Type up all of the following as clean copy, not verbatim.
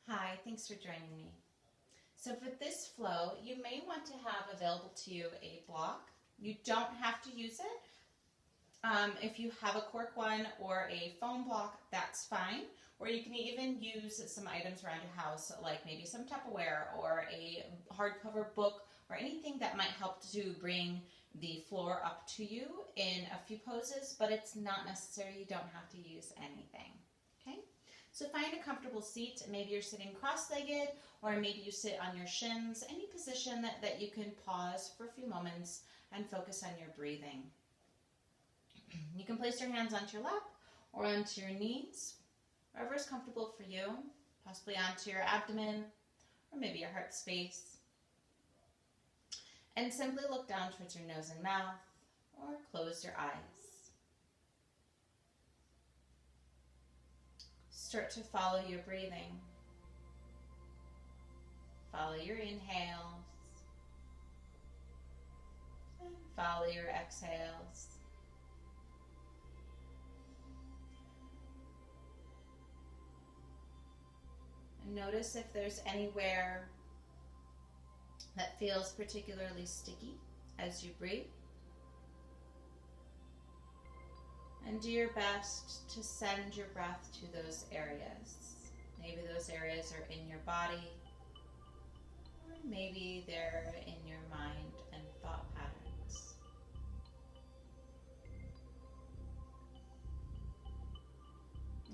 Hi, thanks for joining me. So for this flow, you may want to have available to you a block. You don't have to use it. If you have a cork one or a foam block, that's fine. Or you can even use some items around your house, like maybe some Tupperware or a hardcover book or anything that might help to bring the floor up to you in a few poses, but it's not necessary. You don't have to use anything. Okay? So find a comfortable seat. Maybe you're sitting cross-legged, or maybe you sit on your shins. Any position that you can pause for a few moments and focus on your breathing. You can place your hands onto your lap or onto your knees, wherever is comfortable for you, possibly onto your abdomen or maybe your heart space. And simply look down towards your nose and mouth or close your eyes. Start to follow your breathing. Follow your inhales and follow your exhales. And notice if there's anywhere that feels particularly sticky as you breathe. And do your best to send your breath to those areas. Maybe those areas are in your body, or maybe they're in your mind and thought patterns.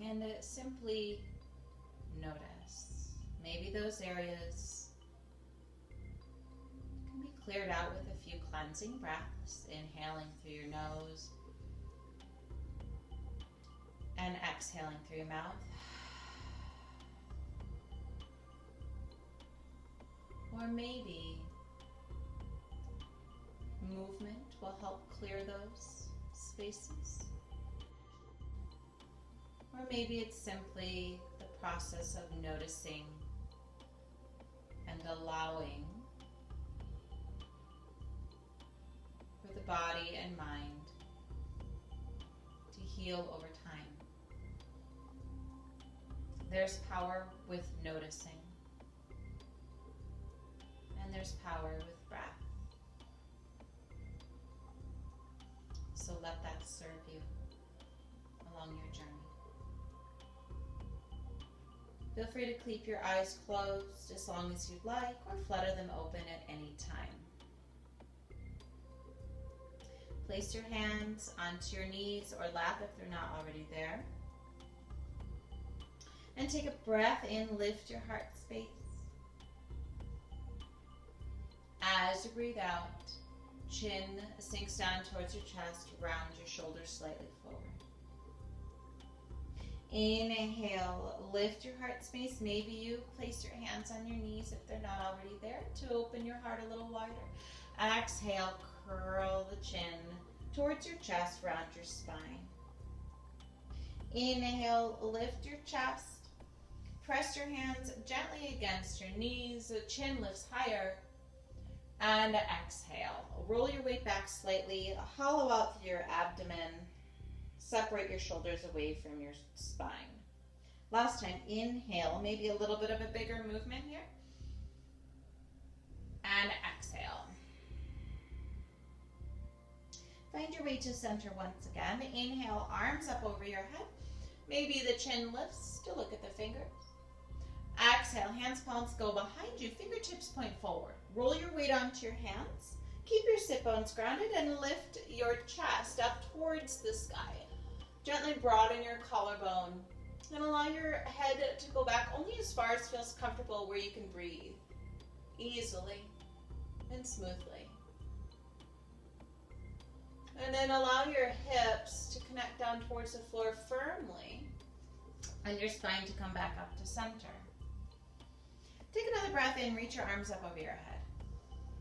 And simply notice. Maybe those areas can be cleared out with a few cleansing breaths, inhaling through your nose and exhaling through your mouth. Or maybe movement will help clear those spaces. Or maybe it's simply the process of noticing and allowing for the body and mind to heal over time. There's power with noticing, and there's power with breath. So let that serve you along your journey. Feel free to keep your eyes closed as long as you'd like, or flutter them open at any time. Place your hands onto your knees or lap if they're not already there. And take a breath in, lift your heart space. As you breathe out, chin sinks down towards your chest, round your shoulders slightly forward. Inhale, lift your heart space. Maybe you place your hands on your knees if they're not already there to open your heart a little wider. Exhale, curl the chin towards your chest, round your spine. Inhale, lift your chest. Press your hands gently against your knees. The chin lifts higher. And exhale. Roll your weight back slightly. Hollow out through your abdomen. Separate your shoulders away from your spine. Last time, inhale. Maybe a little bit of a bigger movement here. And exhale. Find your way to center once again. Inhale, arms up over your head. Maybe the chin lifts. Still look at the fingers. Exhale, hands, palms go behind you. Fingertips point forward. Roll your weight onto your hands. Keep your sit bones grounded and lift your chest up towards the sky. Gently broaden your collarbone and allow your head to go back only as far as feels comfortable, where you can breathe easily and smoothly. And then allow your hips to connect down towards the floor firmly and your spine to come back up to center. Take another breath in, reach your arms up over your head.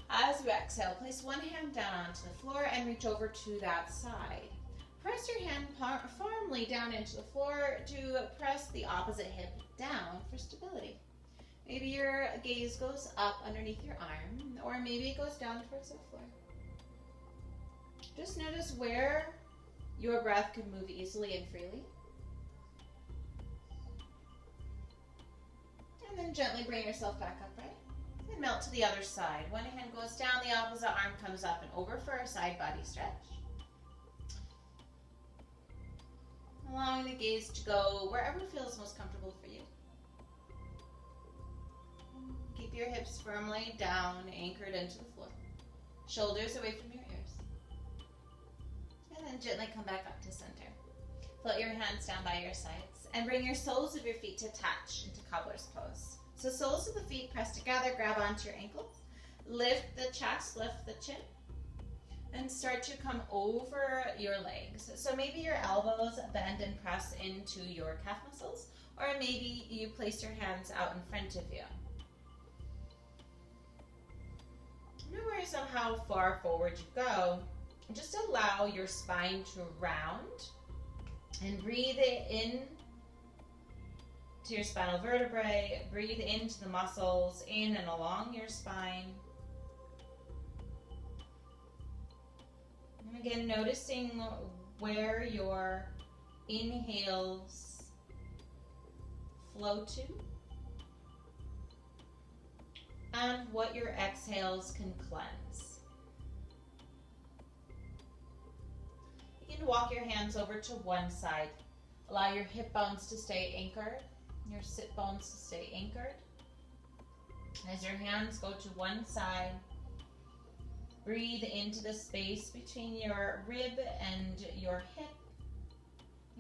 As you exhale, place one hand down onto the floor and reach over to that side. Press your hand firmly down into the floor to press the opposite hip down for stability. Maybe your gaze goes up underneath your arm, or maybe it goes down towards the floor. Just notice where your breath can move easily and freely. And then gently bring yourself back upright. And melt to the other side. One hand goes down, the opposite arm comes up and over for a side body stretch. Allowing the gaze to go wherever feels most comfortable for you. Keep your hips firmly down, anchored into the floor. Shoulders away from your ears. And then gently come back up to center. Float your hands down by your sides and bring your soles of your feet to touch into cobbler's pose. So soles of the feet press together, grab onto your ankles. Lift the chest, lift the chin. And start to come over your legs. So maybe your elbows bend and press into your calf muscles, or maybe you place your hands out in front of you. No worries on how far forward you go. Just allow your spine to round and breathe in to your spinal vertebrae. Breathe into the muscles in and along your spine. And again, noticing where your inhales flow to and what your exhales can cleanse. You can walk your hands over to one side. Allow your hip bones to stay anchored, your sit bones to stay anchored. As your hands go to one side, breathe into the space between your rib and your hip,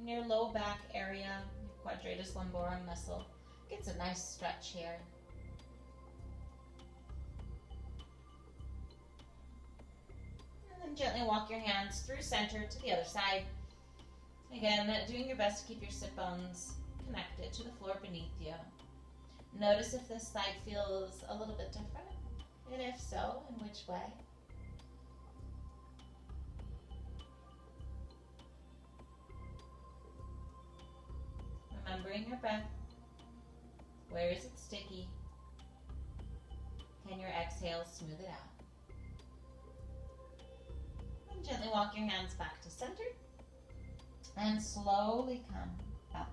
in your low back area, your quadratus lumborum muscle. Gets a nice stretch here. And then gently walk your hands through center to the other side. Again, doing your best to keep your sit bones connected to the floor beneath you. Notice if this side feels a little bit different, and if so, in which way. Remembering your breath. Where is it sticky? Can your exhale smooth it out? And gently walk your hands back to center. And slowly come up.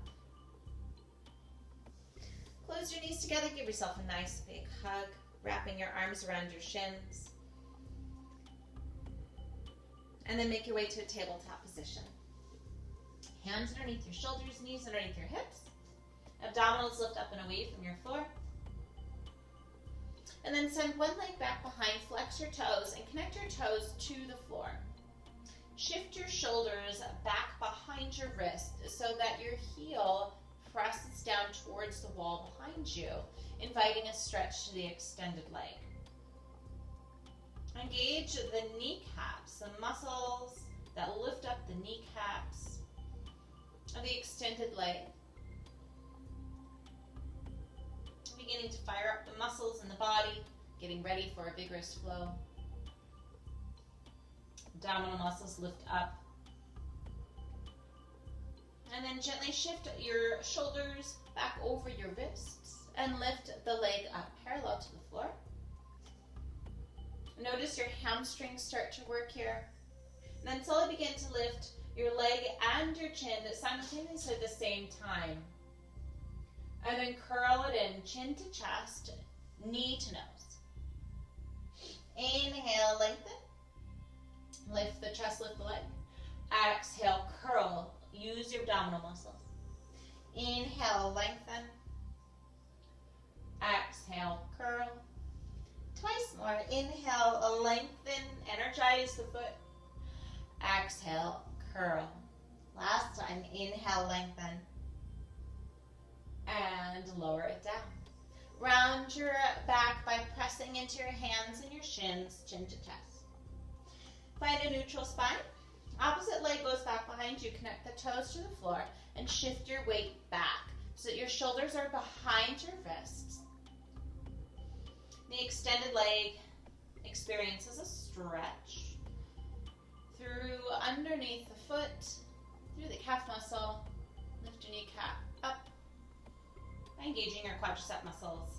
Close your knees together. Give yourself a nice big hug. Wrapping your arms around your shins. And then make your way to a tabletop position. Hands underneath your shoulders, knees underneath your hips. Abdominals lift up and away from your floor. And then send one leg back behind, flex your toes, and connect your toes to the floor. Shift your shoulders back behind your wrist so that your heel presses down towards the wall behind you, inviting a stretch to the extended leg. Engage the kneecaps, the muscles that lift up the kneecaps of the extended leg. Beginning to fire up the muscles in the body, getting ready for a vigorous flow. Abdominal muscles lift up. And then gently shift your shoulders back over your wrists and lift the leg up parallel to the floor. Notice your hamstrings start to work here. And then slowly begin to lift your leg and your chin simultaneously at the same time. And then curl it in, chin to chest, knee to nose. Inhale, lengthen. Lift the chest, lift the leg. Exhale, curl. Use your abdominal muscles. Inhale, lengthen. Exhale, curl. Twice more. Inhale, lengthen. Energize the foot. Exhale, curl. Last time. Inhale, lengthen. And lower it down. Round your back by pressing into your hands and your shins, chin to chest. Find a neutral spine. Opposite leg goes back behind you. Connect the toes to the floor and shift your weight back so that your shoulders are behind your wrists. The extended leg experiences a stretch through underneath the foot, through the calf muscle. Lift your kneecap up. Engaging your quadricep muscles.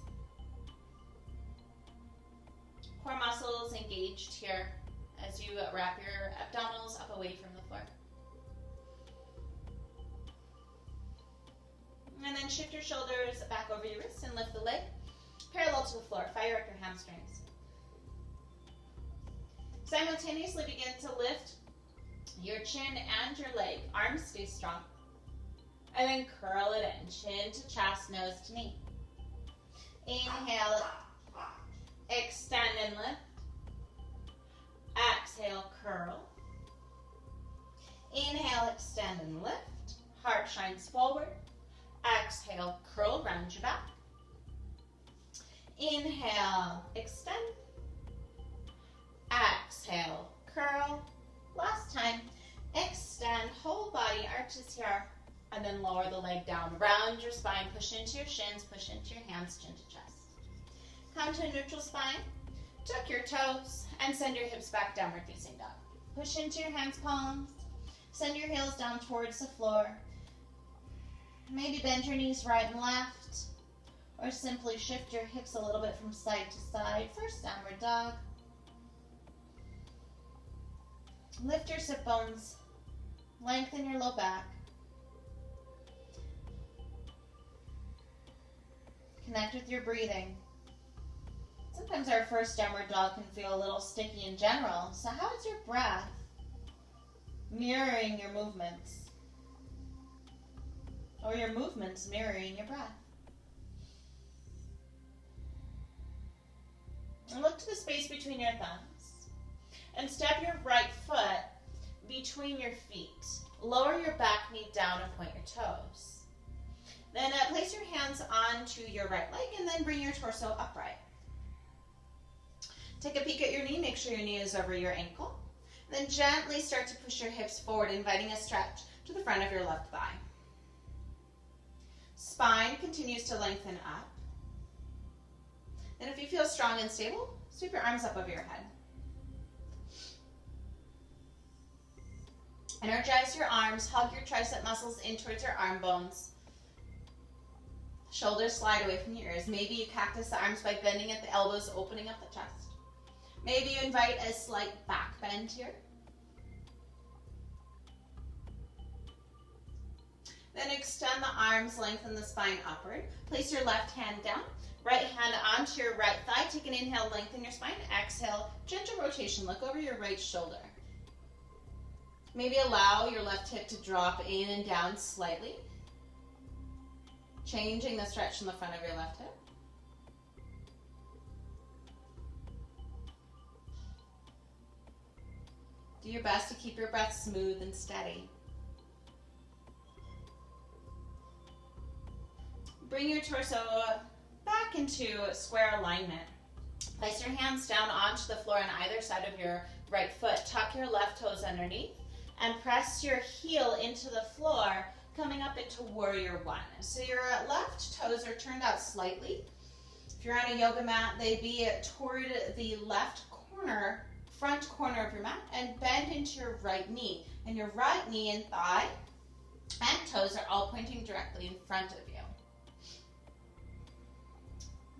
Core muscles engaged here as you wrap your abdominals up away from the floor. And then shift your shoulders back over your wrists and lift the leg parallel to the floor. Fire up your hamstrings. Simultaneously begin to lift your chin and your leg. Arms stay strong. And then curl it in. Chin to chest, nose to knee. Inhale, extend and lift. Exhale, curl. Inhale, extend and lift. Heart shines forward. Exhale, curl, round your back. Inhale, extend. Exhale, curl. Last time, extend, whole body arches here, and then lower the leg down. Round your spine, push into your shins, push into your hands, chin to chest. Come to a neutral spine, tuck your toes, and send your hips back, downward facing dog. Push into your hands, palms, send your heels down towards the floor. Maybe bend your knees right and left, or simply shift your hips a little bit from side to side. First downward dog. Lift your sit bones, lengthen your low back. Connect with your breathing. Sometimes our first downward dog can feel a little sticky in general, so how is your breath mirroring your movements? Or your movements mirroring your breath? And look to the space between your thumbs. And step your right foot between your feet. Lower your back knee down and point your toes. Then place your hands onto your right leg and then bring your torso upright. Take a peek at your knee. Make sure your knee is over your ankle. Then gently start to push your hips forward, inviting a stretch to the front of your left thigh. Spine continues to lengthen up. And if you feel strong and stable, sweep your arms up over your head. Energize your arms. Hug your tricep muscles in towards your arm bones. Shoulders slide away from your ears. Maybe you cactus the arms by bending at the elbows, opening up the chest. Maybe you invite a slight back bend here. Then extend the arms, lengthen the spine upward. Place your left hand down, right hand onto your right thigh. Take an inhale, lengthen your spine. Exhale, gentle rotation. Look over your right shoulder. Maybe allow your left hip to drop in and down slightly. Changing the stretch in the front of your left hip. Do your best to keep your breath smooth and steady. Bring your torso back into square alignment. Place your hands down onto the floor on either side of your right foot. Tuck your left toes underneath and press your heel into the floor, coming up into warrior one. So your left toes are turned out slightly. If you're on a yoga mat, they'd be toward the left corner, front corner of your mat, and bend into your right knee. And your right knee and thigh and toes are all pointing directly in front of you.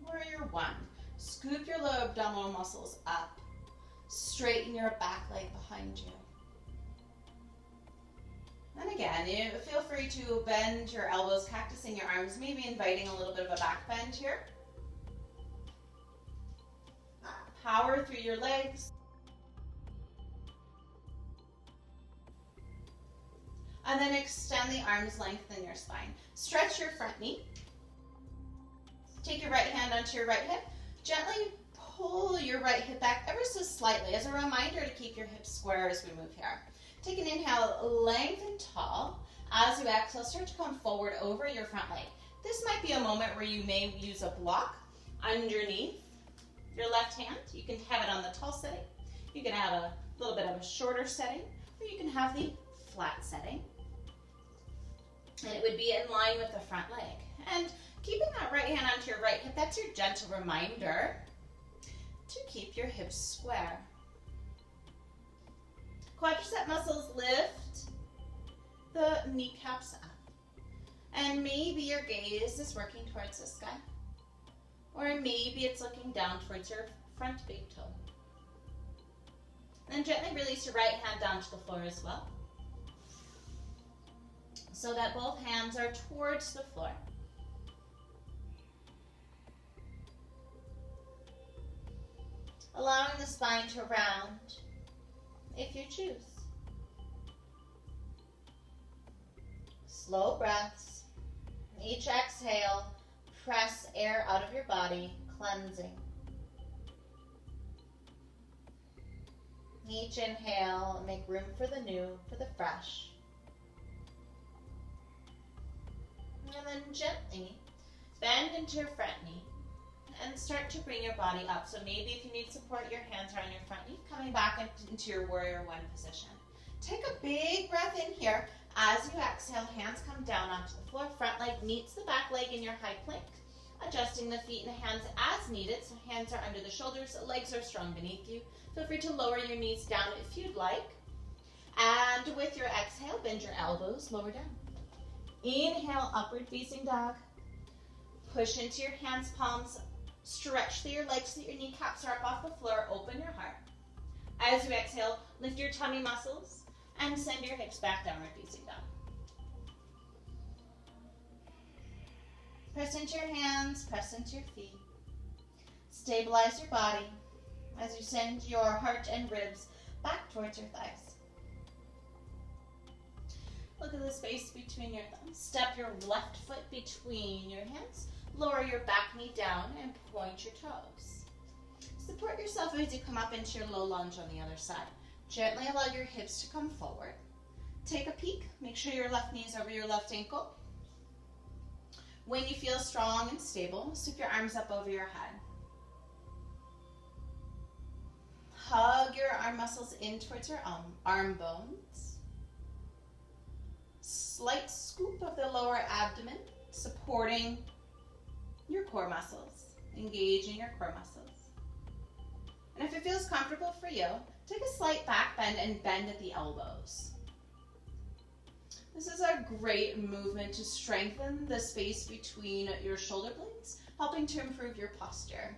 Warrior one. Scoop your lower abdominal muscles up. Straighten your back leg behind you. And again, you feel free to bend your elbows, cactusing your arms, maybe inviting a little bit of a back bend here. Power through your legs. And then extend the arms, lengthen your spine. Stretch your front knee. Take your right hand onto your right hip. Gently pull your right hip back ever so slightly as a reminder to keep your hips square as we move here. Take an inhale, lengthen tall. As you exhale, start to come forward over your front leg. This might be a moment where you may use a block underneath your left hand. You can have it on the tall setting. You can have a little bit of a shorter setting, or you can have the flat setting. And it would be in line with the front leg. And keeping that right hand onto your right hip, that's your gentle reminder to keep your hips square. Quadricep muscles lift the kneecaps up. And maybe your gaze is working towards the sky. Or maybe it's looking down towards your front big toe. Then gently release your right hand down to the floor as well, so that both hands are towards the floor. allowing the spine to round if you choose. Slow breaths. Each exhale, press air out of your body, cleansing. Each inhale, make room for the new, for the fresh. And then gently bend into your front knee and start to bring your body up. So maybe if you need support, your hands are on your front knee, coming back into your warrior one position. Take a big breath in here. As you exhale, hands come down onto the floor. Front leg meets the back leg in your high plank. Adjusting the feet and the hands as needed. So hands are under the shoulders, legs are strong beneath you. Feel free to lower your knees down if you'd like. And with your exhale, bend your elbows, lower down. Inhale, upward facing dog. Push into your hands, palms. Stretch through your legs so that your kneecaps are up off the floor. Open your heart. As you exhale, lift your tummy muscles and send your hips back downward facing dog. Press into your hands, press into your feet. Stabilize your body as you send your heart and ribs back towards your thighs. Look at the space between your thumbs. Step your left foot between your hands. Lower your back knee down and point your toes. Support yourself as you come up into your low lunge on the other side. Gently allow your hips to come forward. Take a peek. Make sure your left knee is over your left ankle. When you feel strong and stable, sweep your arms up over your head. Hug your arm muscles in towards your arm bones. Slight scoop of the lower abdomen, supporting your core muscles, engaging your core muscles. And if it feels comfortable for you, take a slight back bend and bend at the elbows. This is a great movement to strengthen the space between your shoulder blades, helping to improve your posture.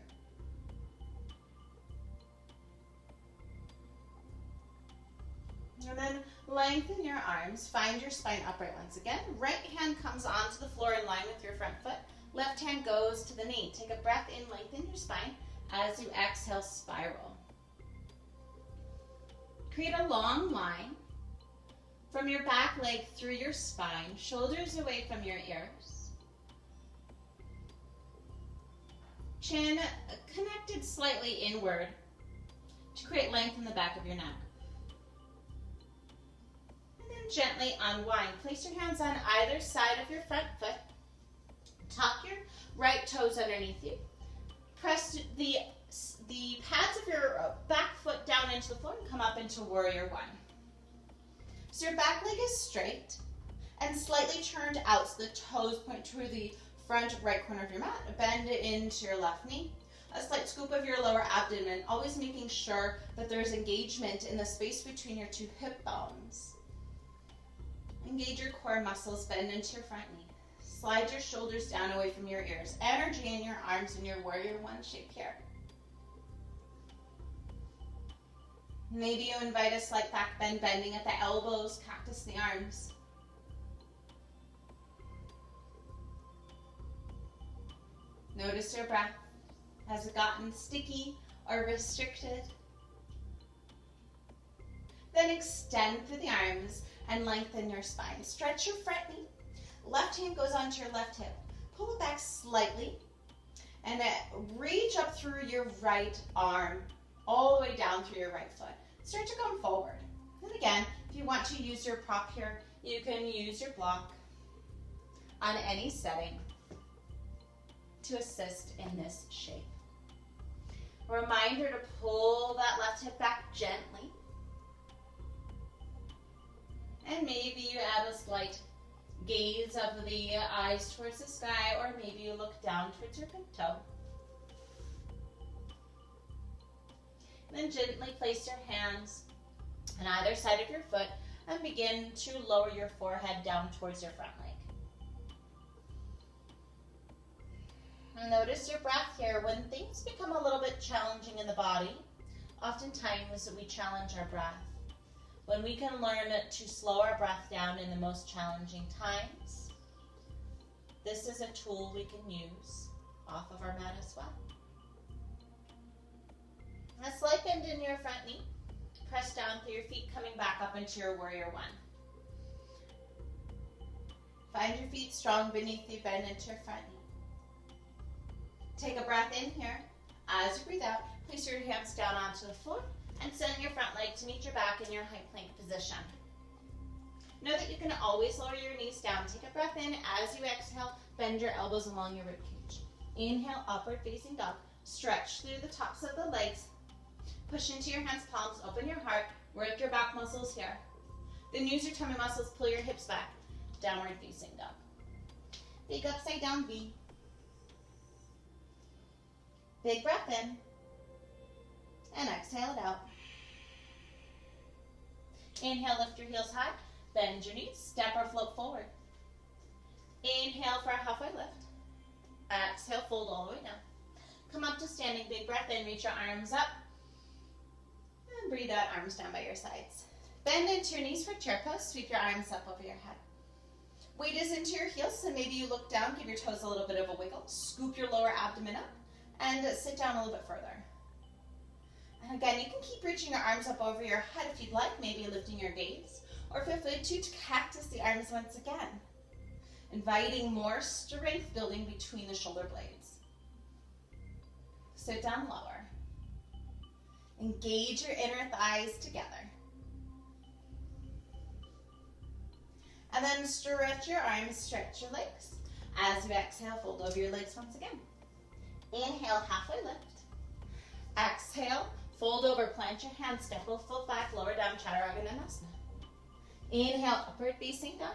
And then lengthen your arms, find your spine upright once again. Right hand comes onto the floor in line with your front foot. Left hand goes to the knee. Take a breath in, lengthen your spine. As you exhale, spiral. Create a long line from your back leg through your spine, shoulders away from your ears. Chin connected slightly inward to create length in the back of your neck. And then gently unwind. Place your hands on either side of your front foot. Tuck your right toes underneath you. Press the pads of your back foot down into the floor and come up into warrior one. So your back leg is straight and slightly turned out so the toes point to the front right corner of your mat. Bend it into your left knee. A slight scoop of your lower abdomen, always making sure that there's engagement in the space between your two hip bones. Engage your core muscles, bend into your front knee. Slide your shoulders down away from your ears. Energy in your arms in your warrior one shape here. Maybe you invite a slight back bend, bending at the elbows, cactus the arms. Notice your breath. Has it gotten sticky or restricted? Then extend through the arms and lengthen your spine. Stretch your front knee. Left hand goes onto your left hip. Pull it back slightly and reach up through your right arm all the way down through your right foot. Start to come forward. And again, if you want to use your prop here, you can use your block on any setting to assist in this shape. A reminder to pull that left hip back gently. And maybe you add a slight gaze of the eyes towards the sky, or maybe you look down towards your big toe. Then gently place your hands on either side of your foot and begin to lower your forehead down towards your front leg. And notice your breath here. When things become a little bit challenging in the body, oftentimes we challenge our breath. When we can learn to slow our breath down in the most challenging times, this is a tool we can use off of our mat as well. A slight bend in your front knee. Press down through your feet, coming back up into your warrior one. Find your feet strong beneath you, bend into your front knee. Take a breath in here. As you breathe out, place your hands down onto the floor and send your front leg to meet your back in your high plank position. Know that you can always lower your knees down. Take a breath in. As you exhale, bend your elbows along your ribcage. Inhale, upward facing dog. Stretch through the tops of the legs. Push into your hands, palms, open your heart. Work your back muscles here. Then use your tummy muscles, pull your hips back. Downward facing dog. Big upside down V. Big breath in. And exhale it out. Inhale, lift your heels high. Bend your knees, step or float forward. Inhale for a halfway lift. Exhale, fold all the way down. Come up to standing, big breath in, reach your arms up. And breathe out, arms down by your sides. Bend into your knees for chair pose, sweep your arms up over your head. Weight is into your heels, so maybe you look down, give your toes a little bit of a wiggle, scoop your lower abdomen up, and sit down a little bit further. And again, you can keep reaching your arms up over your head if you'd like, maybe lifting your gaze, or feel free to cactus the arms once again, inviting more strength building between the shoulder blades. Sit down lower. Engage your inner thighs together. And then stretch your arms, stretch your legs. As you exhale, fold over your legs once again. Inhale, halfway lift. Exhale, fold over, plant your hands, step both foot back, lower down, Chaturanga Namaste. Inhale, upward facing dog.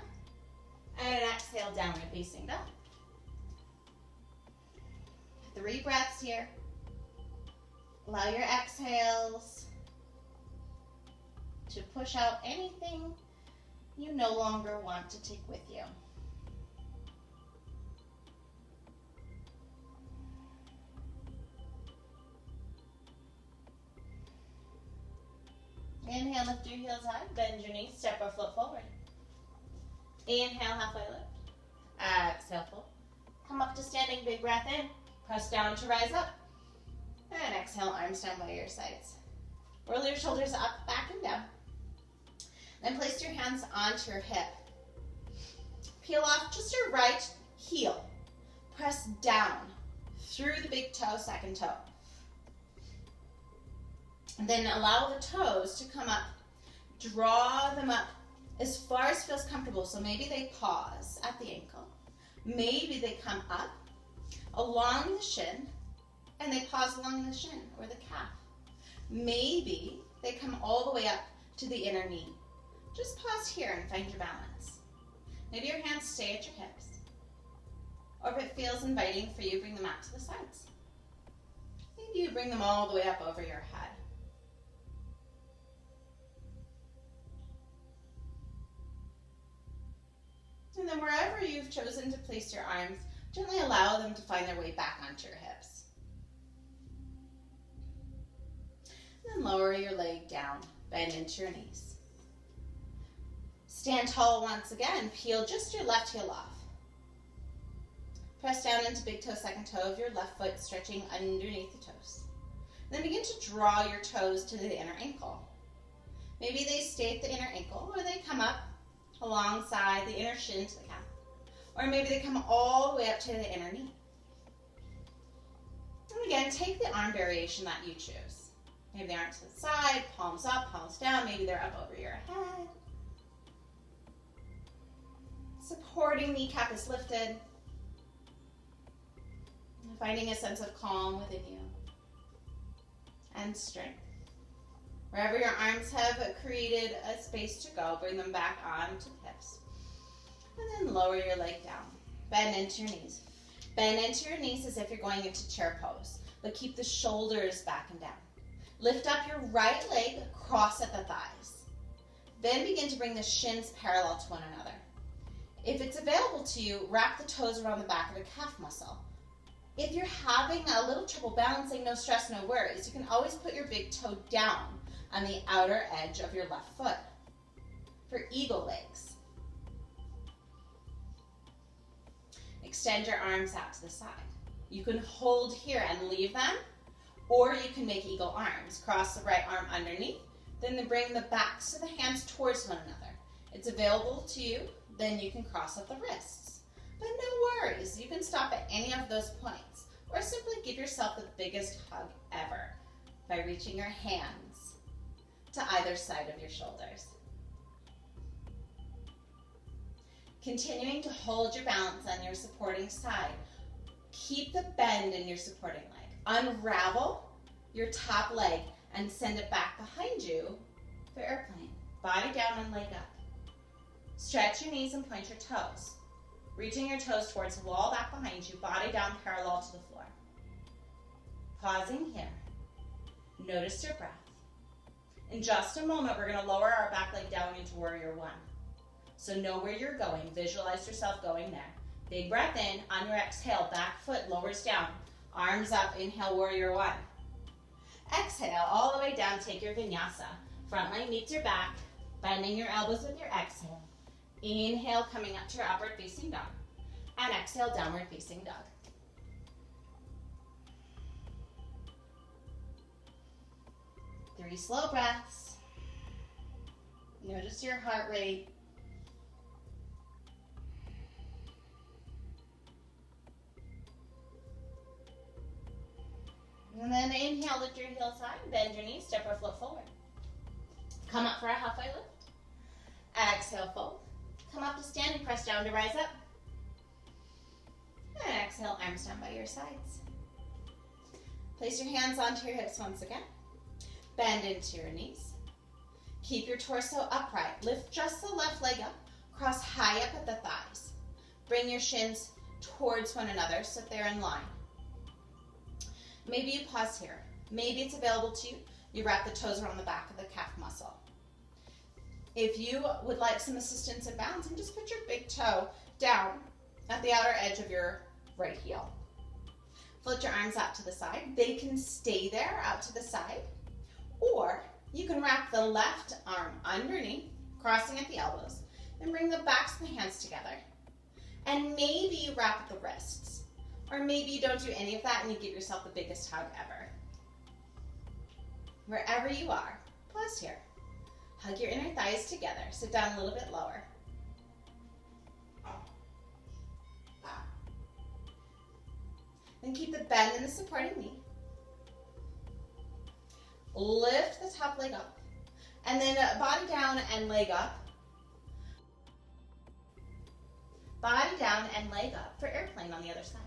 And exhale, downward facing dog. 3 breaths here. Allow your exhales to push out anything you no longer want to take with you. Inhale, lift your heels high, bend your knees, step or float forward. Inhale, halfway lift. Exhale, fold. Come up to standing, big breath in. Press down to rise up. And exhale, arms down by your sides. Roll your shoulders up, back and down. Then place your hands onto your hip. Peel off just your right heel. Press down through the big toe, second toe. And then allow the toes to come up. Draw them up as far as feels comfortable. So maybe they pause at the ankle. Maybe they come up along the shin and they pause along the shin or the calf. Maybe they come all the way up to the inner knee. Just pause here and find your balance. Maybe your hands stay at your hips. Or if it feels inviting for you, bring them out to the sides. Maybe you bring them all the way up over your head. And then wherever you've chosen to place your arms, gently allow them to find their way back onto your hips. And then lower your leg down, bend into your knees. Stand tall once again, peel just your left heel off. Press down into big toe, second toe of your left foot, stretching underneath the toes. Then begin to draw your toes to the inner ankle. Maybe they stay at the inner ankle, or they come up alongside the inner shin to the calf. Or maybe they come all the way up to the inner knee. And again, take the arm variation that you choose. Maybe the arms to the side, palms up, palms down. Maybe they're up over your head. Supporting kneecap is lifted. And finding a sense of calm within you. And strength. Wherever your arms have created a space to go, bring them back onto the hips. And then lower your leg down. Bend into your knees. Bend into your knees as if you're going into chair pose, but keep the shoulders back and down. Lift up your right leg, cross at the thighs. Then begin to bring the shins parallel to one another. If it's available to you, wrap the toes around the back of the calf muscle. If you're having a little trouble balancing, no stress, no worries. You can always put your big toe down on the outer edge of your left foot for eagle legs. Extend your arms out to the side. You can hold here and leave them, Or you can make eagle arms. Cross the right arm underneath, then bring the backs of the hands towards one another. It's available to you, then you can cross up the wrists. But no worries, you can stop at any of those points, or simply give yourself the biggest hug ever by reaching your hands to either side of your shoulders. Continuing to hold your balance on your supporting side. Keep the bend in your supporting leg. Unravel your top leg and send it back behind you for airplane. Body down and leg up. Stretch your knees and point your toes. Reaching your toes towards the wall back behind you, body down parallel to the floor. Pausing here. Notice your breath. In just a moment, we're going to lower our back leg down into warrior one. So know where you're going. Visualize yourself going there. Big breath in. On your exhale, back foot lowers down. Arms up. Inhale, warrior one. Exhale, all the way down. Take your vinyasa. Front leg meets your back. Bending your elbows with your exhale. Inhale, coming up to your upward facing dog. And exhale, downward facing dog. Three slow breaths. Notice your heart rate. And then inhale, lift your heels high, bend your knees, step or float forward. Come up for a halfway lift. Exhale, fold. Come up to standing, press down to rise up. And exhale, arms down by your sides. Place your hands onto your hips once again. Bend into your knees. Keep your torso upright. Lift just the left leg up. Cross high up at the thighs. Bring your shins towards one another so that they're in line. Maybe you pause here. Maybe it's available to you. You wrap the toes around the back of the calf muscle. If you would like some assistance in balancing, just put your big toe down at the outer edge of your right heel. Float your arms out to the side. They can stay there out to the side. Or you can wrap the left arm underneath, crossing at the elbows, and bring the backs of the hands together. And maybe you wrap at the wrists. Or maybe you don't do any of that and you give yourself the biggest hug ever. Wherever you are, pause here. Hug your inner thighs together. Sit down a little bit lower. Then keep the bend in the supporting knee. Lift the top leg up. And then body down and leg up. Body down and leg up for airplane on the other side.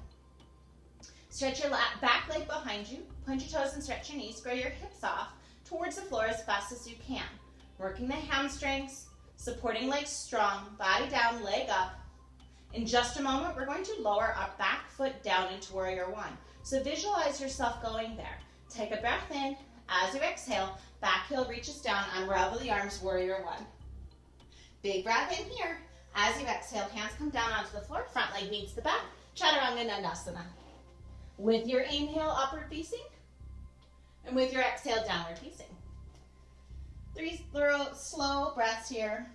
Stretch your back leg behind you. Point your toes and stretch your knees. Grow your hips off towards the floor as fast as you can. Working the hamstrings, supporting legs strong, body down, leg up. In just a moment, we're going to lower our back foot down into warrior one. So visualize yourself going there. Take a breath in. As you exhale, back heel reaches down, unravel the arms, warrior one. Big breath in here. As you exhale, hands come down onto the floor, front leg meets the back, Chaturanga Dandasana. With your inhale, upward facing, and with your exhale, downward facing. Three slow breaths here.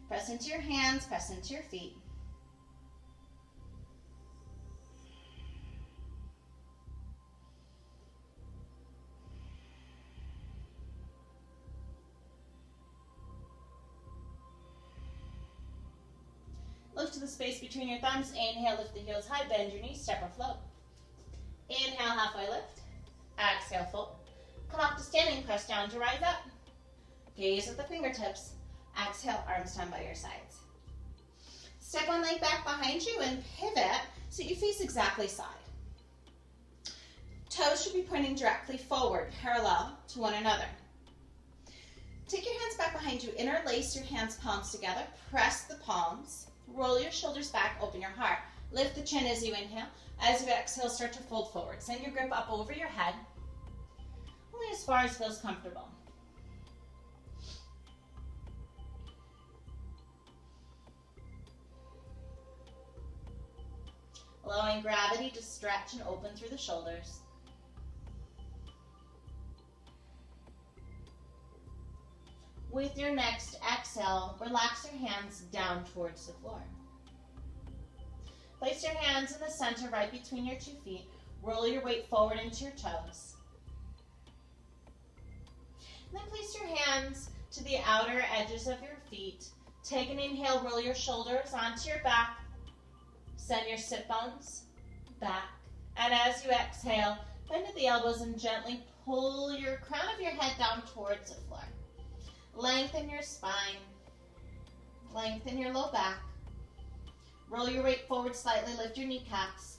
Press into your hands, press into your feet. Look to the space between your thumbs. Inhale, lift the heels high, bend your knees, step or float. Inhale, halfway lift. Exhale, fold. Come up to standing, press down to rise up. Gaze at the fingertips. Exhale, arms down by your sides. Step one leg back behind you and pivot so you face exactly side. Toes should be pointing directly forward, parallel to one another. Take your hands back behind you. Interlace your hands, palms together. Press the palms. Roll your shoulders back, open your heart. Lift the chin as you inhale. As you exhale, start to fold forward. Send your grip up over your head, only as far as feels comfortable. Allowing gravity to stretch and open through the shoulders. With your next exhale, relax your hands down towards the floor. Place your hands in the center right between your 2 feet. Roll your weight forward into your toes. And then place your hands to the outer edges of your feet. Take an inhale, roll your shoulders onto your back. Send your sit bones back. And as you exhale, bend at the elbows and gently pull your crown of your head down towards the floor. Lengthen your spine. Lengthen your low back. Roll your weight forward slightly, lift your kneecaps.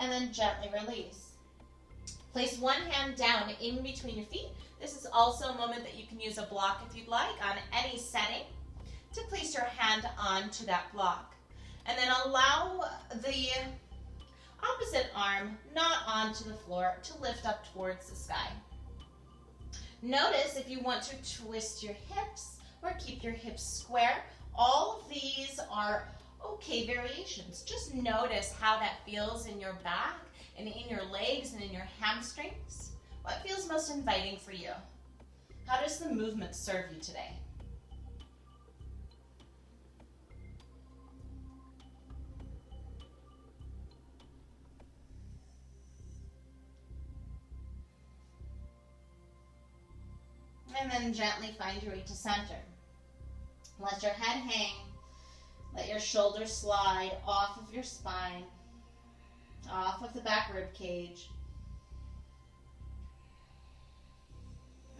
And then gently release. Place one hand down in between your feet. This is also a moment that you can use a block if you'd like on any setting to place your hand onto that block. And then allow the opposite arm not onto the floor to lift up towards the sky. Notice if you want to twist your hips or keep your hips square. All of these are okay variations. Just notice how that feels in your back and in your legs and in your hamstrings. What feels most inviting for you? How does the movement serve you today? And then gently find your way to center. Let your head hang. Let your shoulders slide off of your spine, off of the back rib cage.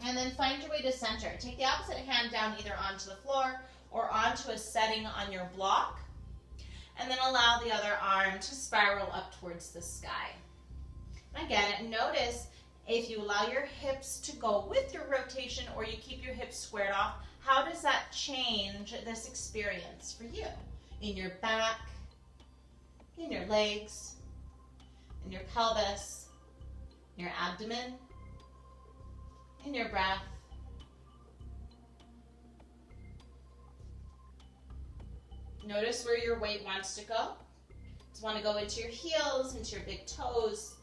And then find your way to center. Take the opposite hand down either onto the floor or onto a setting on your block. And then allow the other arm to spiral up towards the sky. Again, notice if you allow your hips to go with your rotation or you keep your hips squared off, how does that change this experience for you? In your back, in your legs, in your pelvis, in your abdomen, in your breath. Notice where your weight wants to go. Just want to go into your heels, into your big toes.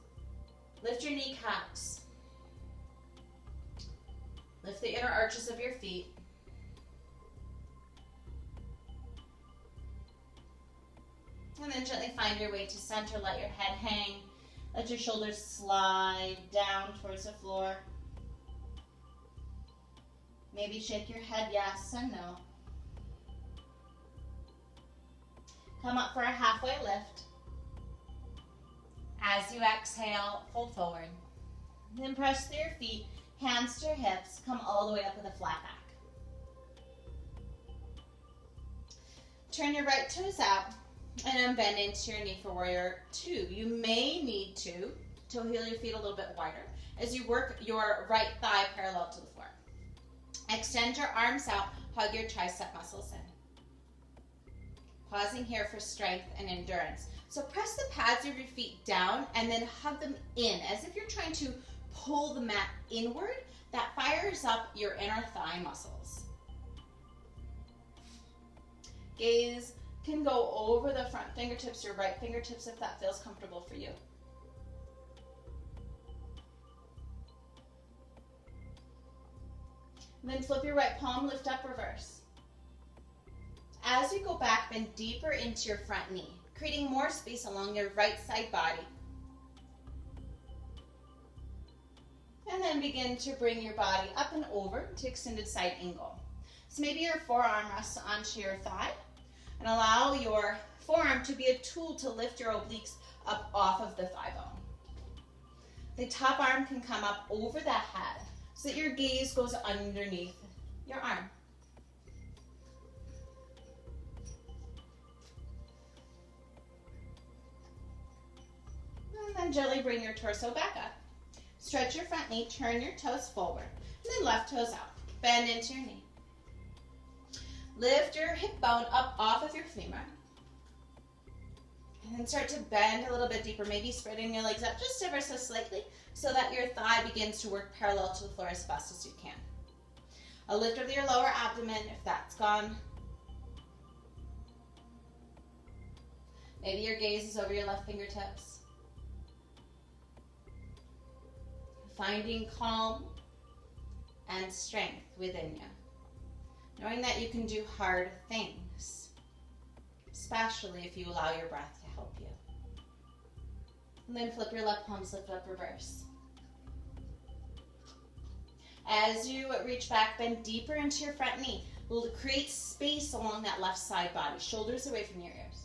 Lift your kneecaps. Lift the inner arches of your feet. And then gently find your way to center. Let your head hang. Let your shoulders slide down towards the floor. Maybe shake your head yes and no. Come up for a halfway lift. As you exhale, fold forward. Then press through your feet, hands to your hips, come all the way up with a flat back. Turn your right toes out and then bend into your knee for warrior two. You may need to heel your feet a little bit wider as you work your right thigh parallel to the floor. Extend your arms out, hug your tricep muscles in. Pausing here for strength and endurance. So press the pads of your feet down and then hug them in as if you're trying to pull the mat inward. That fires up your inner thigh muscles. Gaze can go over the front fingertips, your right fingertips, if that feels comfortable for you. And then flip your right palm, lift up, reverse. As you go back, bend deeper into your front knee, creating more space along your right side body. And then begin to bring your body up and over to extended side angle. So maybe your forearm rests onto your thigh and allow your forearm to be a tool to lift your obliques up off of the thigh bone. The top arm can come up over the head so that your gaze goes underneath your arm. And then gently bring your torso back up. Stretch your front knee, turn your toes forward, and then left toes out. Bend into your knee. Lift your hip bone up off of your femur. And then start to bend a little bit deeper, maybe spreading your legs out just ever so slightly so that your thigh begins to work parallel to the floor as fast as you can. A lift of your lower abdomen if that's gone. Maybe your gaze is over your left fingertips. Finding calm and strength within you. Knowing that you can do hard things, especially if you allow your breath to help you. And then flip your left palms, lift up, reverse. As you reach back, bend deeper into your front knee. Create space along that left side body, shoulders away from your ears.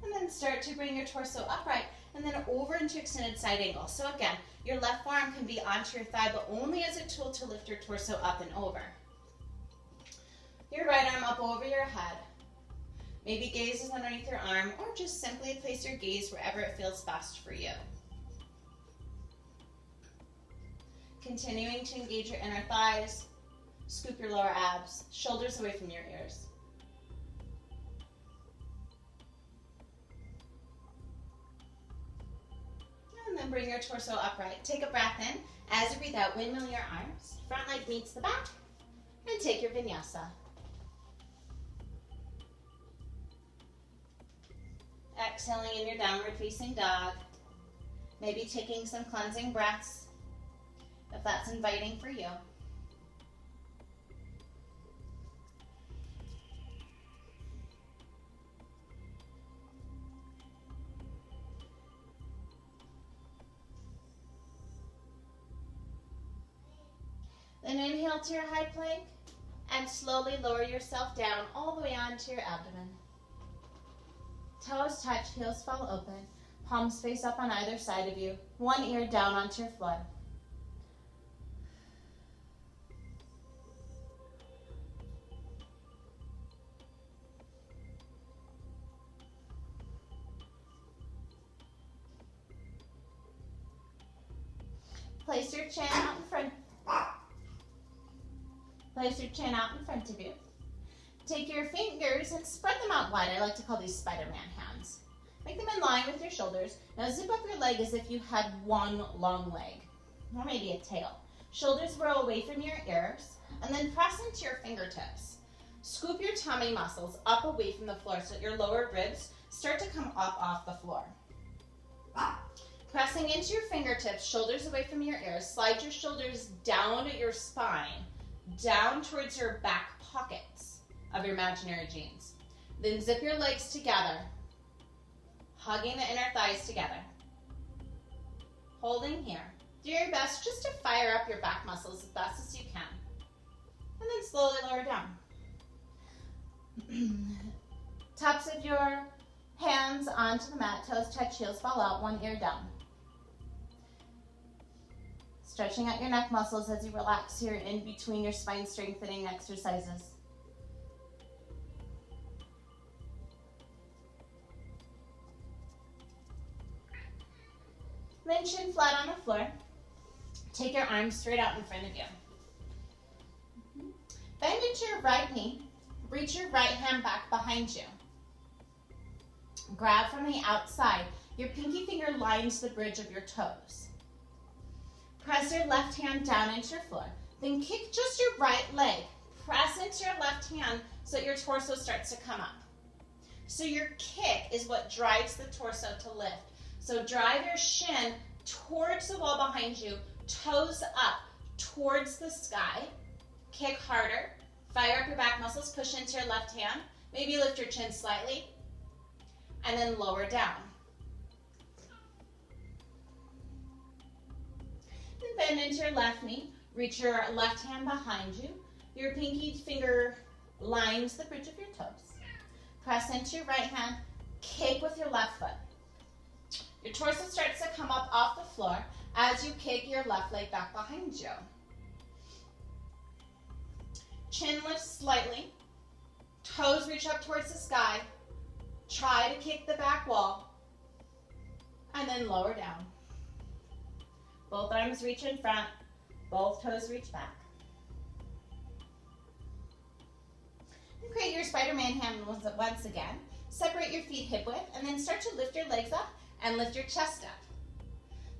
And then start to bring your torso upright and then over into extended side angle. So again, your left forearm can be onto your thigh, but only as a tool to lift your torso up and over. Your right arm up over your head. Maybe gaze is underneath your arm, or just simply place your gaze wherever it feels best for you. Continuing to engage your inner thighs, scoop your lower abs, shoulders away from your ears. And then bring your torso upright. Take a breath in. As you breathe out, windmill your arms. Front leg meets the back. And take your vinyasa. Exhaling in your downward facing dog. Maybe taking some cleansing breaths, if that's inviting for you. Then inhale to your high plank and slowly lower yourself down all the way onto your abdomen. Toes touch, heels fall open, palms face up on either side of you, one ear down onto your floor. Place your chin out in front. Place your chin out in front of you. Take your fingers and spread them out wide. I like to call these Spider-Man hands. Make them in line with your shoulders. Now zip up your leg as if you had one long leg, or maybe a tail. Shoulders roll away from your ears, and then press into your fingertips. Scoop your tummy muscles up away from the floor so that your lower ribs start to come up off the floor. Pressing into your fingertips, shoulders away from your ears, slide your shoulders down at your spine, down towards your back pockets of your imaginary jeans. Then zip your legs together, hugging the inner thighs together. Holding here. Do your best just to fire up your back muscles as best as you can. And then slowly lower down. Tops of your hands onto the mat, toes touch, heels fall out, one ear down. Stretching out your neck muscles as you relax here in between your spine strengthening exercises. Then chin flat on the floor. Take your arms straight out in front of you. Bend into your right knee. Reach your right hand back behind you. Grab from the outside. Your pinky finger lines the bridge of your toes. Press your left hand down into your floor. Then kick just your right leg. Press into your left hand so that your torso starts to come up. So your kick is what drives the torso to lift. So drive your shin towards the wall behind you, toes up towards the sky. Kick harder. Fire up your back muscles. Push into your left hand. Maybe lift your chin slightly. And then lower down. Bend into your left knee, reach your left hand behind you. Your pinky finger lines the bridge of your toes. Press into your right hand, kick with your left foot. Your torso starts to come up off the floor as you kick your left leg back behind you. Chin lifts slightly, toes reach up towards the sky. Try to kick the back wall, and then lower down. Both arms reach in front, both toes reach back. And create your Spider-Man hand once again. Separate your feet hip width and then start to lift your legs up and lift your chest up.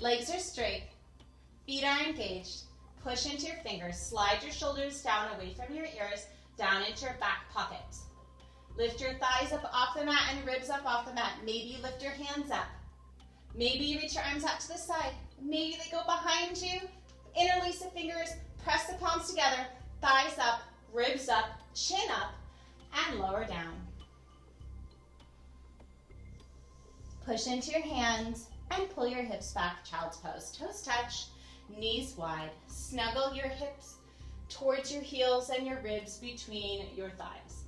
Legs are straight, feet are engaged. Push into your fingers, slide your shoulders down away from your ears, down into your back pocket. Lift your thighs up off the mat and ribs up off the mat. Maybe you lift your hands up. Maybe you reach your arms out to the side. Maybe they go behind you. Interlace the fingers, press the palms together, thighs up, ribs up, chin up. and lower down. Push into your hands and pull your hips back, child's pose. Toes touch, knees wide. Snuggle your hips towards your heels and your ribs between your thighs.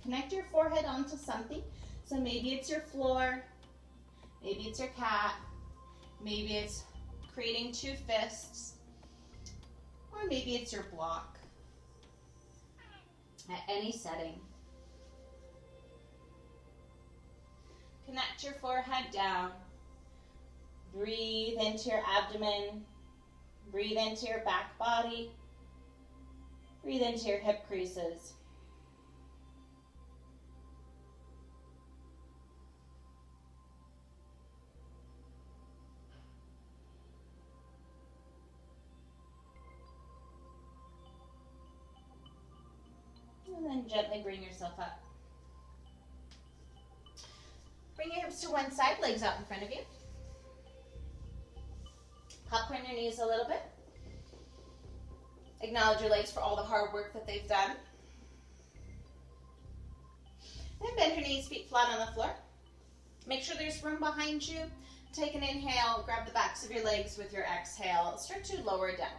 Connect your forehead onto something. So maybe it's your floor, maybe it's your cat, maybe it's creating two fists, or maybe it's your block. At any setting. Connect your forehead down. Breathe into your abdomen. Breathe into your back body. Breathe into your hip creases. And then gently bring yourself up. Bring your hips to one side, legs out in front of you. Popcorn your knees a little bit. Acknowledge your legs for all the hard work that they've done. Then bend your knees, feet flat on the floor. Make sure there's room behind you. Take an inhale, grab the backs of your legs with your exhale. Start to lower down.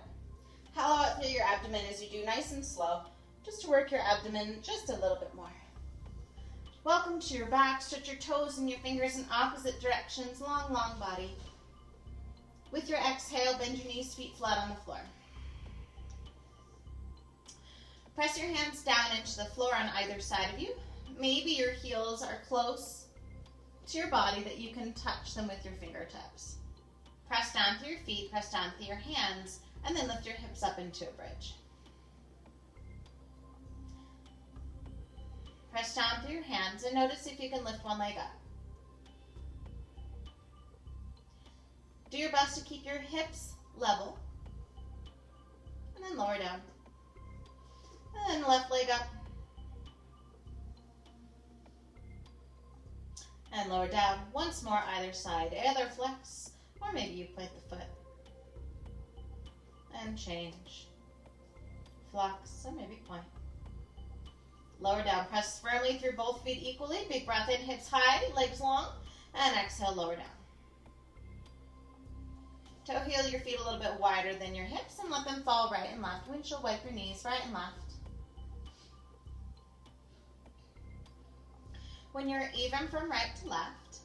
Hollow out through your abdomen as you do, nice and slow, just to work your abdomen just a little bit more. Welcome to your back. Stretch your toes and your fingers in opposite directions. Long, long body. With your exhale, bend your knees, feet flat on the floor. Press your hands down into the floor on either side of you. Maybe your heels are close to your body that you can touch them with your fingertips. Press down through your feet, press down through your hands, and then lift your hips up into a bridge. Press down through your hands and notice if you can lift one leg up. Do your best to keep your hips level. And then lower down. And then left leg up. And lower down. Once more either side. Either flex or maybe you point the foot. And change. Flex or maybe point. Lower down. Press firmly through both feet equally. Big breath in, hips high, legs long. And exhale, lower down. Toe heel your feet a little bit wider than your hips and let them fall right and left. Windshield wipe your knees right and left. When you're even from right to left,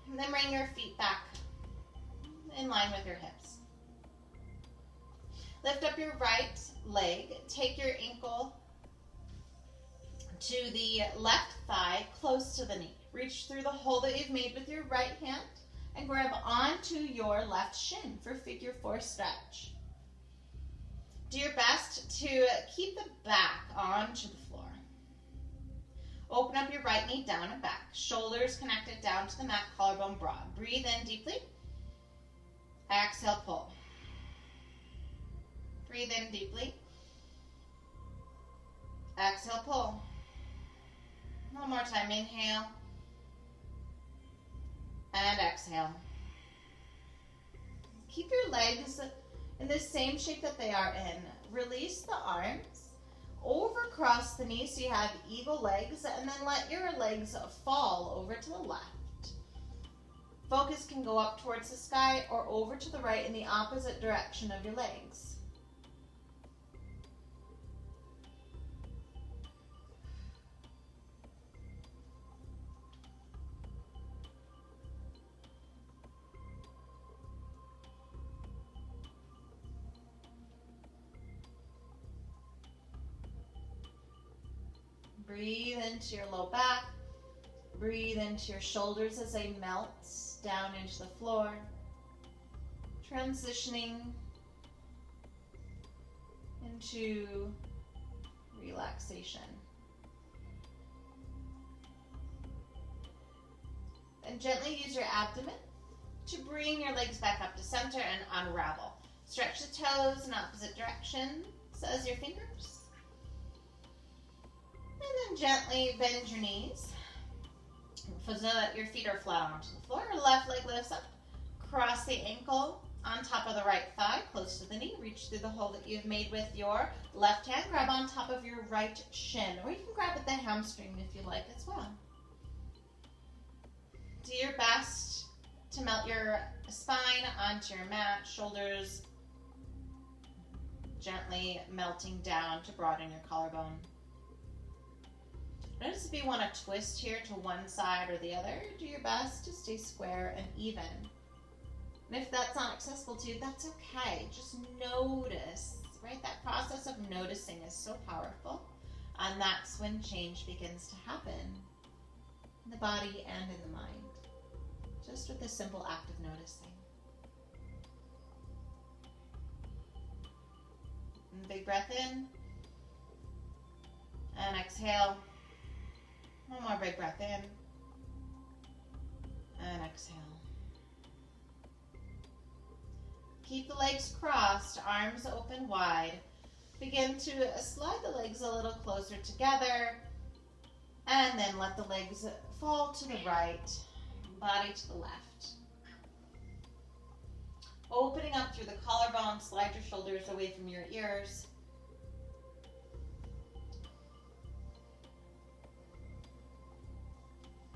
and then bring your feet back in line with your hips. Lift up your right leg. Take your ankle to the left thigh, close to the knee. Reach through the hole that you've made with your right hand and grab onto your left shin for figure 4 stretch. Do your best to keep the back onto the floor. Open up your right knee down and back. Shoulders connected down to the mat, collarbone broad. Breathe in deeply. Exhale, pull. Breathe in deeply. Exhale, pull. One more time. Inhale. And exhale. Keep your legs in the same shape that they are in. Release the arms. Over cross the knees so you have eagle legs, and then let your legs fall over to the left. Focus can go up towards the sky or over to the right in the opposite direction of your legs. Breathe into your low back. Breathe into your shoulders as they melt down into the floor. Transitioning into relaxation. And gently use your abdomen to bring your legs back up to center and unravel. Stretch the toes in opposite directions as your fingers. And then gently bend your knees so that your feet are flat onto the floor. Left leg lifts up. Cross the ankle on top of the right thigh, close to the knee. Reach through the hole that you've made with your left hand. Grab on top of your right shin, or you can grab at the hamstring if you like as well. Do your best to melt your spine onto your mat, shoulders gently melting down to broaden your collarbone. Notice if you want to twist here to one side or the other, do your best to stay square and even. And if that's not accessible to you, that's okay. Just notice, right? That process of noticing is so powerful. And that's when change begins to happen in the body and in the mind. Just with a simple act of noticing. And big breath in. And exhale. One more big breath in. And exhale. Keep the legs crossed, arms open wide. Begin to slide the legs a little closer together. And then let the legs fall to the right, body to the left. Opening up through the collarbone, slide your shoulders away from your ears.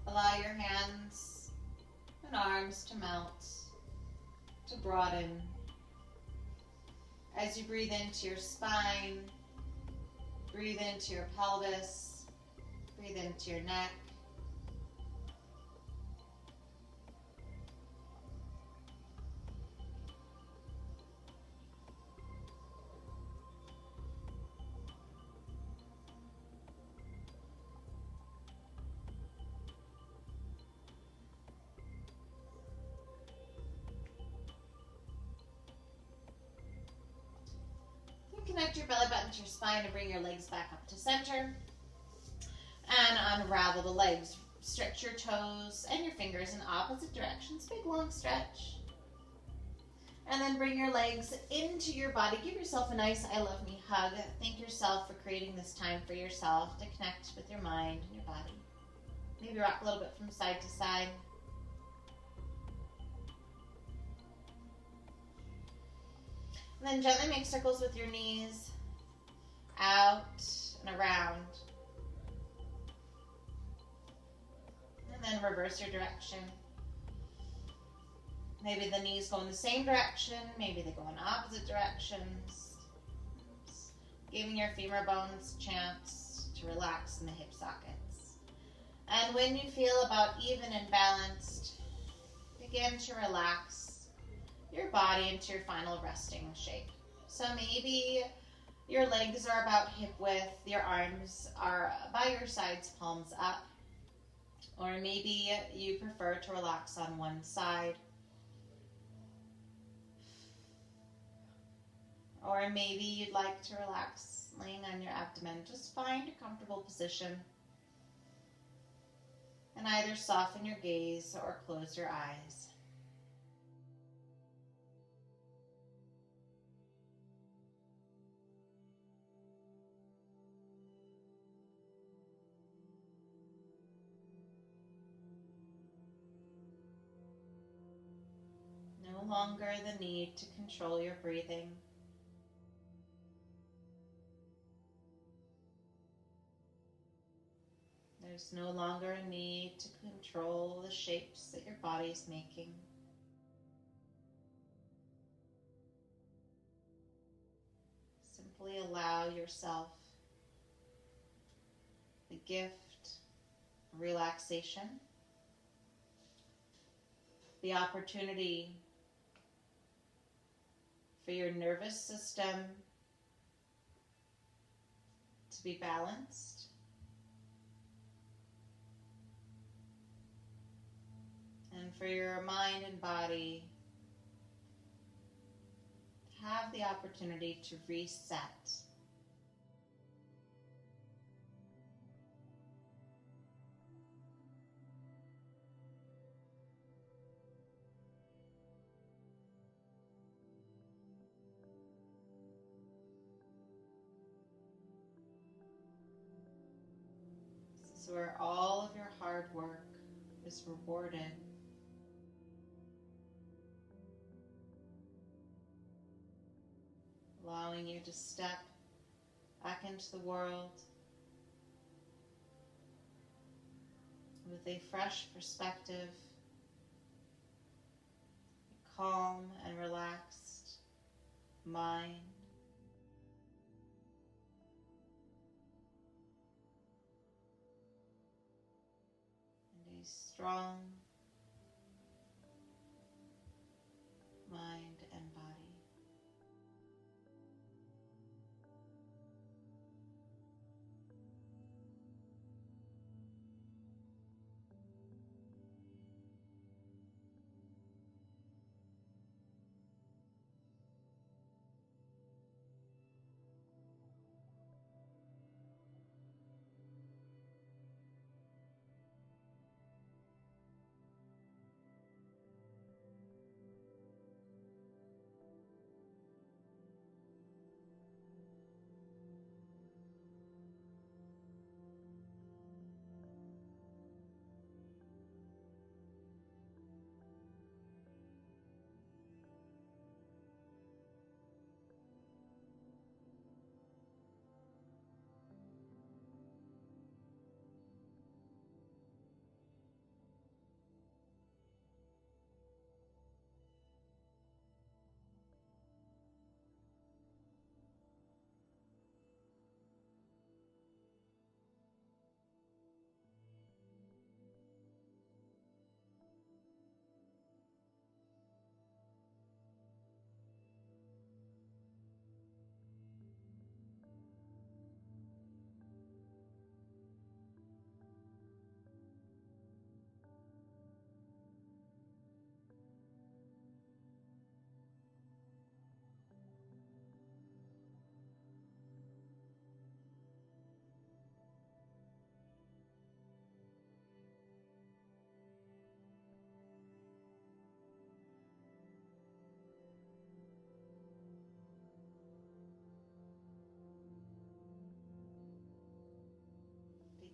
Allow your hands and arms to melt, to broaden. As you breathe into your spine, breathe into your pelvis, breathe into your neck. Connect your belly button to your spine and bring your legs back up to center. And unravel the legs. Stretch your toes and your fingers in opposite directions. Big long stretch. And then bring your legs into your body. Give yourself a nice I love me hug. Thank yourself for creating this time for yourself to connect with your mind and your body. Maybe rock a little bit from side to side. And then gently make circles with your knees, out and around. And then reverse your direction. Maybe the knees go in the same direction, maybe they go in opposite directions. Giving your femur bones a chance to relax in the hip sockets. And when you feel about even and balanced, begin to relax your body into your final resting shape. So maybe your legs are about hip width, your arms are by your sides, palms up. Or maybe you prefer to relax on one side. Or maybe you'd like to relax laying on your abdomen. Just find a comfortable position. And either soften your gaze or close your eyes. No longer the need to control your breathing. There's no longer a need to control the shapes that your body is making. Simply allow yourself the gift of relaxation, the opportunity for your nervous system to be balanced, and for your mind and body to have the opportunity to reset. This is where all of your hard work is rewarded. allowing you to step back into the world with a fresh perspective, a calm and relaxed mind, and a strong mind and body.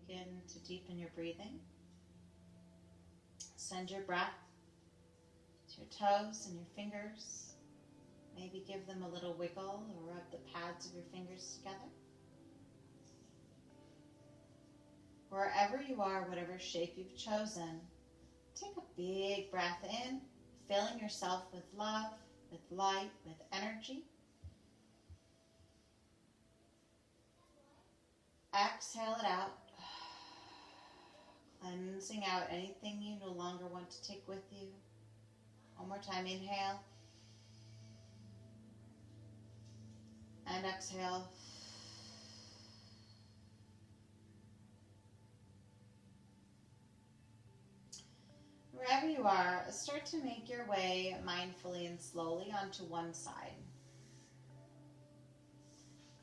Begin to deepen your breathing. Send your breath to your toes and your fingers. Maybe give them a little wiggle or rub the pads of your fingers together. Wherever you are, whatever shape you've chosen, take a big breath in, filling yourself with love, with light, with energy. Exhale it out, cleansing out anything you no longer want to take with you. One more time, inhale and exhale. Wherever you are, start to make your way mindfully and slowly onto one side.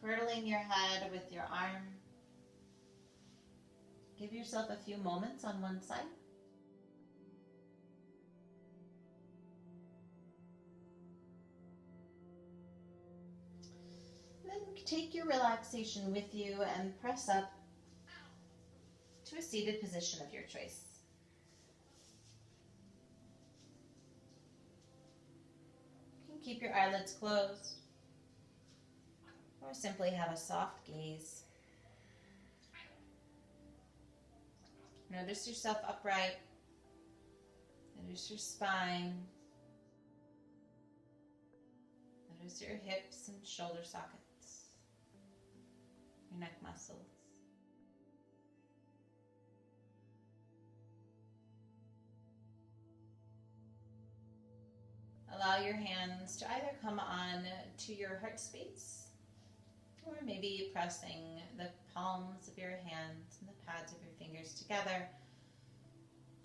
Cradling your head with your arm. Give yourself a few moments on one side. Then take your relaxation with you and press up to a seated position of your choice. You can keep your eyelids closed or simply have a soft gaze. Notice yourself upright. Notice your spine. Notice your hips and shoulder sockets, your neck muscles. Allow your hands to either come on to your heart space, or maybe pressing the palms of your hands and the pads of your fingers together,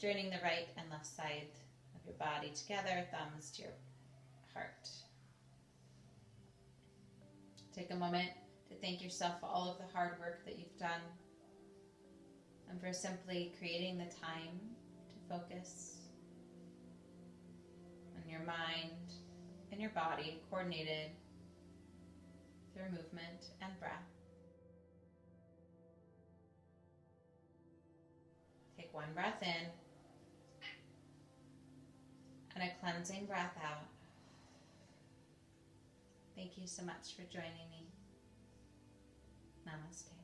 joining the right and left side of your body together, thumbs to your heart. Take a moment to thank yourself for all of the hard work that you've done and for simply creating the time to focus on your mind and your body, coordinated through movement and breath. Take one breath in and a cleansing breath out. Thank you so much for joining me. Namaste.